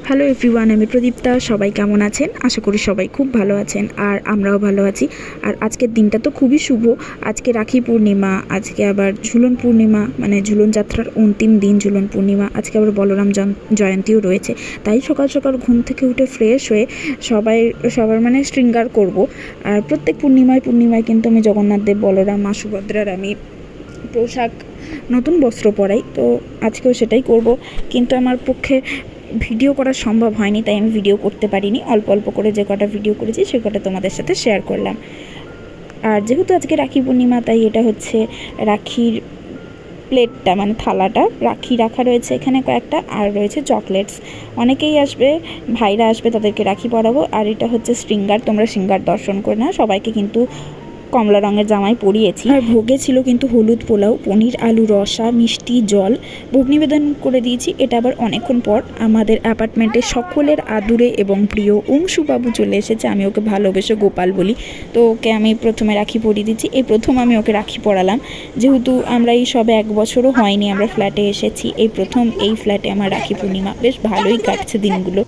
Hello everyone, আমি প্রদীপ্তা। সবাই কেমন আছেন? আশা করি সবাই খুব ভালো আছেন, আর আমরাও ভালো আছি। আর আজকের দিনটা তো খুবই শুভ। আজকে রাখি পূর্ণিমা, আজকে আবার ঝুলন পূর্ণিমা, মানে ঝুলন যাত্রার অন্তিম দিন ঝুলন পূর্ণিমা। আজকে আবার বলরাম জয়ন্তীও রয়েছে। তাই সকাল সকাল ঘুম থেকে উঠে ফ্রেশ হয়ে সবার মানে শৃঙ্গার করব। আর প্রত্যেক পূর্ণিমায় কিন্তু আমি জগন্নাথ দেব, বলরাম, মা সুভদ্রার আমি পোশাক, নতুন বস্ত্র পরাই। তো আজকেও সেটাই করব, কিন্তু আমার পক্ষে ভিডিও করা সম্ভব হয়নি, তাই আমি ভিডিও করতে পারিনি। অল্প অল্প করে যে কটা ভিডিও করেছি সে কটা তোমাদের সাথে শেয়ার করলাম। আর যেহেতু আজকে রাখি পূর্ণিমা, তাই এটা হচ্ছে রাখির প্লেটটা, মানে থালাটা রাখি রাখা রয়েছে এখানে কয়েকটা, আর রয়েছে চকলেটস। অনেকেই আসবে, ভাইরা আসবে, তাদেরকে রাখি পরাবো। আর এটা হচ্ছে শৃঙ্গার, তোমরা শৃঙ্গার দর্শন করে না। সবাইকে কিন্তু কমলা রঙের জামাই পরিয়েছি। আর ভোগে ছিল কিন্তু হলুদ পোলাও, পনির, আলু রসা, মিষ্টি, জল ভোগ নিবেদন করে দিয়েছি। এটা আবার অনেকক্ষণ পর আমাদের অ্যাপার্টমেন্টে সকলের আদুরে এবং প্রিয় অংশুবাবু চলে এসেছে। আমি ওকে ভালোবেসে গোপাল বলি, তো ওকে আমি প্রথমে রাখি পরিয়ে দিচ্ছি। এই প্রথম আমি ওকে রাখি পরালাম, যেহেতু আমরা এই সবে 1 বছরও হয়নি আমরা ফ্ল্যাটে এসেছি। এই প্রথম এই ফ্ল্যাটে আমার রাখি পূর্ণিমা, বেশ ভালোই কাটছে দিনগুলো।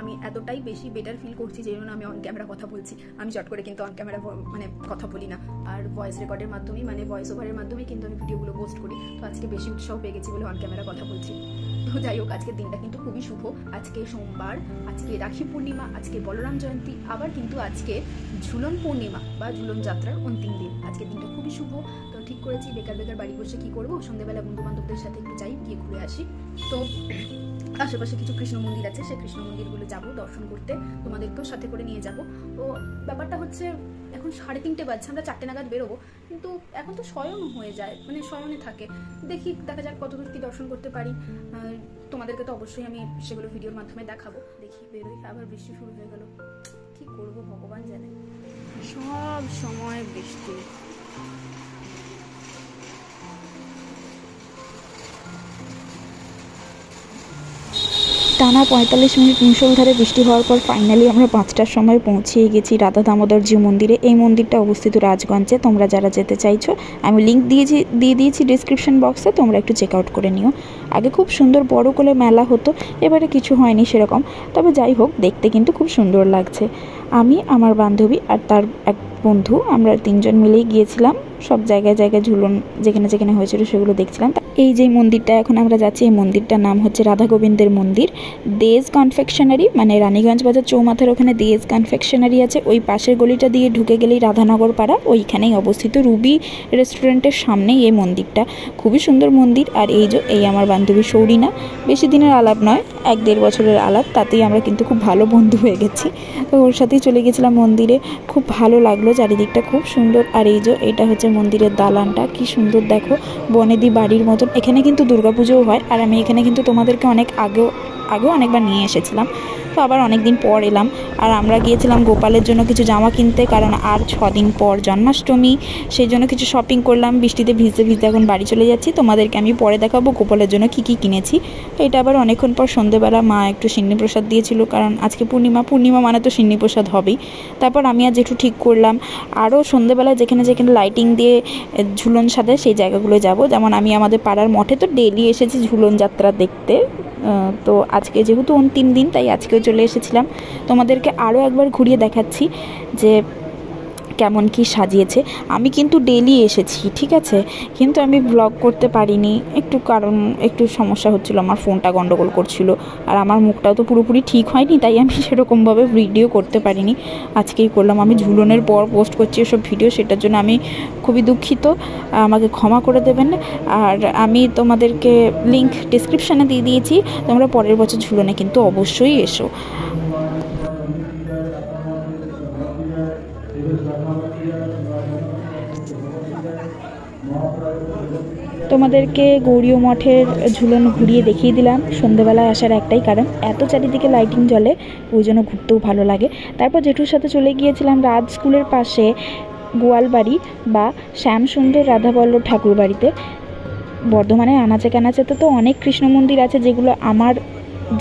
আমি এতটাই বেশি বেটার ফিল করছি যে জন্য আমি অন ক্যামেরা কথা বলছি। আমি চট করে কিন্তু অন ক্যামেরা মানে কথা বলি না, আর ভয়েস রেকর্ডের মাধ্যমে, মানে ভয়েস ওভারের মাধ্যমে কিন্তু আমি ভিডিওগুলো পোস্ট করি। তো আজকে বেশি উৎসাহ পেয়ে গেছি বলে অন ক্যামেরা কথা বলছি। তো যাই হোক, আজকের দিনটা কিন্তু খুবই শুভ। আজকে সোমবার, আজকে রাখি পূর্ণিমা, আজকে বলরাম জয়ন্তী, আবার কিন্তু আজকে ঝুলন পূর্ণিমা বা ঝুলন যাত্রার অন্তিম দিন। আজকের দিনটা খুবই শুভ। তো ঠিক করেছি বেকার বাড়ি বসে কি করবো, সন্ধ্যেবেলা বন্ধু বান্ধবদের সাথে একটু যাই, গিয়ে ঘুরে আসি। তো আশেপাশে কিছু কৃষ্ণ মন্দির আছে, সেই কৃষ্ণ মন্দিরগুলো যাবো দর্শন করতে, তোমাদেরকেও সাথে করে নিয়ে যাব। তো ব্যাপারটা হচ্ছে এখন 3:30 বাজছে, আমরা 4টে নাগাদ বেরোবো, কিন্তু এখন তো শয়ন হয়ে যায়, মানে শয়নে থাকে। দেখা যাক কতদূর কি দর্শন করতে পারি। তোমাদেরকে তো অবশ্যই আমি সেগুলো ভিডিওর মাধ্যমে দেখাবো। দেখি বেরোই, আবার বৃষ্টি শুরু হয়ে গেল, কি করবো ভগবান জানে, সব সময় বৃষ্টি। টানা 45 মিনিট মুষলধারে বৃষ্টি হওয়ার পর ফাইনালি আমরা 5টার সময় পৌঁছিয়ে গেছি রাধা দামোদরজি মন্দিরে। এই মন্দিরটা অবস্থিত রাজগঞ্জে। তোমরা যারা যেতে চাইছো, আমি লিঙ্ক দিয়ে দিয়েছি ডিসক্রিপশন বক্সে, তোমরা একটু চেক আউট করে নিও। আগে খুব সুন্দর বড় করে মেলা হতো, এবারে কিছু হয়নি সেরকম, তবে যাই হোক দেখতে কিন্তু খুব সুন্দর লাগছে। আমি, আমার বান্ধবী আর তার এক বন্ধু, আমরা 3জন মিলেই গিয়েছিলাম। সব জায়গায় ঝুলন যেখানে হয়েছিল সেগুলো দেখছিলাম। এই যে মন্দিরটা এখন আমরা যাচ্ছি, এই মন্দিরটার নাম হচ্ছে রাধা গোবিন্দের মন্দির। দেজ কনফেকশনারি, মানে রানীগঞ্জ বাজার চৌমাথার ওখানে দেজ কনফেকশনারি আছে, ওই পাশের গলিটা দিয়ে ঢুকে গেলেই রাধানগর পাড়া, ওইখানেই অবস্থিত। রুবি রেস্টুরেন্টের সামনেই এই মন্দিরটা, খুবই সুন্দর মন্দির। আর এই আমার বান্ধবী সৌরিনা, বেশি দিনের আলাপ নয়, 1-1.5 বছরের আলাপ, তাতেই আমরা কিন্তু খুব ভালো বন্ধু হয়ে গেছি। তো ওর সাথেই চলে গেছিলাম মন্দিরে, খুব ভালো লাগলো, চারিদিকটা খুব সুন্দর। আর এইটা হচ্ছে মন্দিরের দালানটা, কি সুন্দর দেখো, বনেদি বাড়ির মতন। এখানে কিন্তু দুর্গাপুজোও হয়, আর আমি এখানে কিন্তু তোমাদেরকে আগেও অনেকবার নিয়ে এসেছিলাম। তো আবার অনেক দিন পর এলাম। আর আমরা গিয়েছিলাম গোপালের জন্য কিছু জামা কিনতে, কারণ আর 6 দিন পর জন্মাষ্টমী, সেই জন্য কিছু শপিং করলাম। বৃষ্টিতে ভিজতে এখন বাড়ি চলে যাচ্ছি, তোমাদেরকে আমি পরে দেখাবো গোপালের জন্য কি কিনেছি। তো এটা আবার অনেকক্ষণ পর সন্ধ্যেবেলা মা একটু সিন্নি প্রসাদ দিয়েছিল, কারণ আজকে পূর্ণিমা মানে তো সিন্নি প্রসাদ হবেই। তারপর আমি আর জেঠু ঠিক করলাম আরও সন্ধ্যেবেলা যেখানে লাইটিং দিয়ে ঝুলন সাজে সেই জায়গাগুলো যাব। যেমন আমি আমাদের পাড়ার মঠে তো ডেলি এসেছি ঝুলন যাত্রা দেখতে, তো আজকে যেহেতু অন্তিম দিন তাই আজকেও চলে এসেছিলাম। তোমাদেরকে আরও একবার ঘুরিয়ে দেখাচ্ছি যে কেমন কি সাজিয়েছে। আমি কিন্তু ডেলি এসেছি, ঠিক আছে, কিন্তু আমি ব্লগ করতে পারিনি কারণ একটু সমস্যা হচ্ছিল, আমার ফোনটা গন্ডগোল করছিল, আর আমার মুখটাও তো পুরোপুরি ঠিক হয়নি, তাই আমি সেরকমভাবে ভিডিও করতে পারিনি। আজকেই করলাম, আমি ঝুলনের পর পোস্ট করছি এসব ভিডিও, সেটার জন্য আমি খুবই দুঃখিত, আমাকে ক্ষমা করে দেবেন। আর আমি তোমাদেরকে লিঙ্ক ডিসক্রিপশানে দিয়ে দিয়েছি, তোমরা পরের বছর ঝুলনে কিন্তু অবশ্যই এসো। তোমাদেরকে গৌরীয় মঠের ঝুলন ঘুরিয়ে দেখিয়ে দিলাম। সন্ধ্যেবেলায় আসার একটাই কারণ, এত চারিদিকে লাইটিং জ্বলে, ওই জন্য ঘুরতেও ভালো লাগে। তারপর জেঠুর সাথে চলে গিয়েছিলাম রাজ স্কুলের পাশে গোয়ালবাড়ি বা শ্যামসুন্দর রাধাবল্লভ ঠাকুর বাড়িতে। বর্ধমানের আনাচে কানাচেতে তো অনেক কৃষ্ণ মন্দির আছে যেগুলো আমার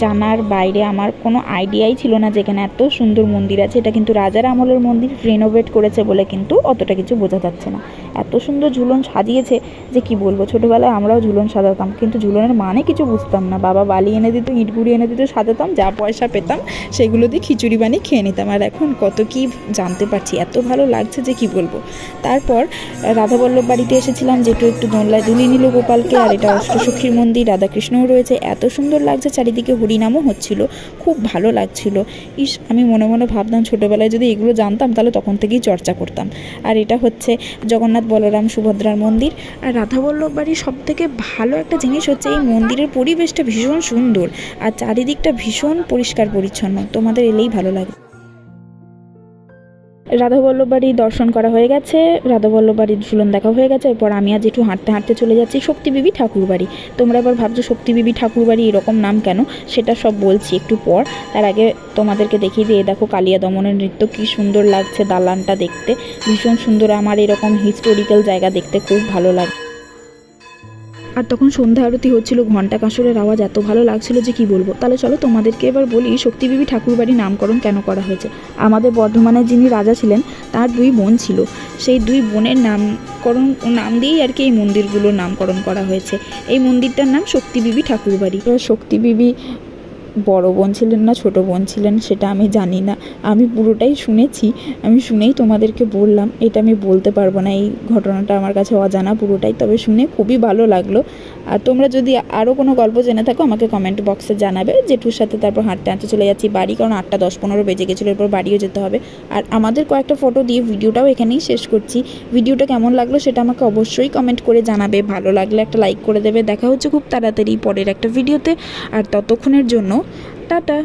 জানার বাইরে, আমার কোনো আইডিয়াই ছিল না যেখানে এত সুন্দর মন্দির আছে। এটা কিন্তু রাজার আমলের মন্দির, রিনোভেট করেছে বলে কিন্তু অতটা কিছু বোঝা যাচ্ছে না। এত সুন্দর ঝুলন সাজিয়েছে যে কি বলবো। ছোটোবেলায় আমরাও ঝুলন সাজাতাম, কিন্তু ঝুলনের মানে কিছু বুঝতাম না। বাবা বালি এনে দিত, ইট গুঁড়ি এনে দিত, সাজাতাম, যা পয়সা পেতাম সেগুলো দিয়ে খিচুড়ি বানিয়ে খেয়ে নিতাম। আর এখন কত কি জানতে পারছি, এত ভালো লাগছে যে কি বলবো। তারপর রাধাবল্লভ বাড়িতে এসেছিলাম, যেটা একটু দোলনায় দুলিয়ে নিল গোপালকে। আর এটা অষ্টসখীর মন্দির, রাধাকৃষ্ণও রয়েছে। এত সুন্দর লাগছে, চারিদিকে হরিনামও হচ্ছিল, খুব ভালো লাগছিল। আমি মনে মনে ভাবতাম ছোটোবেলায় যদি এগুলো জানতাম তাহলে তখন থেকেই চর্চা করতাম। আর এটা হচ্ছে জগন্নাথ বলরাম সুভদ্রার মন্দির। আর রাধাবল্লভ বাড়ির সব থেকে ভালো একটা জিনিস হচ্ছে এই মন্দিরের পরিবেশটা ভীষণ সুন্দর আর চারিদিকটা ভীষণ পরিষ্কার পরিচ্ছন্ন। তোমাদের এলেই ভালো লাগে। রাধাবল্লভ বাড়ি দর্শন করা হয়ে গেছে, রাধাবল্লভ বাড়ির ঝুলন দেখা হয়ে গেছে। এরপর আমি আজ একটু হাঁটতে হাঁটতে চলে যাচ্ছি শক্তিবিবি ঠাকুর বাড়ি। তোমরা এবার ভাবছো শক্তিবিবি ঠাকুর বাড়ি এরকম নাম কেন, সেটা সব বলছি একটু পর। তার আগে তোমাদেরকে দেখিয়ে দিয়ে, দেখো কালিয়া দমনের নৃত্য কি সুন্দর লাগছে, দালানটা দেখতে ভীষণ সুন্দর। আমার এরকম হিস্টোরিক্যাল জায়গা দেখতে খুব ভালো লাগে। আর তখন সন্ধ্যা আরতি হচ্ছিল, ঘণ্টা কাঁসরের আওয়াজ এত ভালো লাগছিল যে কি বলবো। তাহলে চলো তোমাদেরকে এবার বলি শক্তিবিবি ঠাকুরবাড়ি নামকরণ কেন করা হয়েছে। আমাদের বর্ধমানের যিনি রাজা ছিলেন তার 2 বোন ছিল, সেই 2 বোনের নাম দিয়েই আর কি এই মন্দিরগুলোর নামকরণ করা হয়েছে। এই মন্দিরটার নাম শক্তিবিবি ঠাকুরবাড়ি। শক্তিবিবি বড় বোন ছিলেন না ছোট বোন ছিলেন সেটা আমি জানি না, আমি পুরোটাই শুনেছি, আমি শুনেই তোমাদেরকে বললাম। এটা আমি বলতে পারবো না, এই ঘটনাটা আমার কাছে অজানা পুরোটাই, তবে শুনে খুবই ভালো লাগলো। আর তোমরা যদি আরও কোনো গল্প জেনে থাকো আমাকে কমেন্ট বক্সে জানাবে। জেঠুর সাথে তারপর হাঁটতে হাঁটতে চলে যাচ্ছি বাড়ি, কারণ 8টা 10-15 বেজে গেছিলো, এরপর বাড়িও যেতে হবে। আর আমাদের কয়েকটা ফটো দিয়ে ভিডিওটাও এখানেই শেষ করছি। ভিডিওটা কেমন লাগলো সেটা আমাকে অবশ্যই কমেন্ট করে জানাবে, ভালো লাগলে একটা লাইক করে দেবে। দেখা হচ্ছে খুব তাড়াতাড়ি পরের একটা ভিডিওতে, আর ততক্ষণের জন্য টাটা।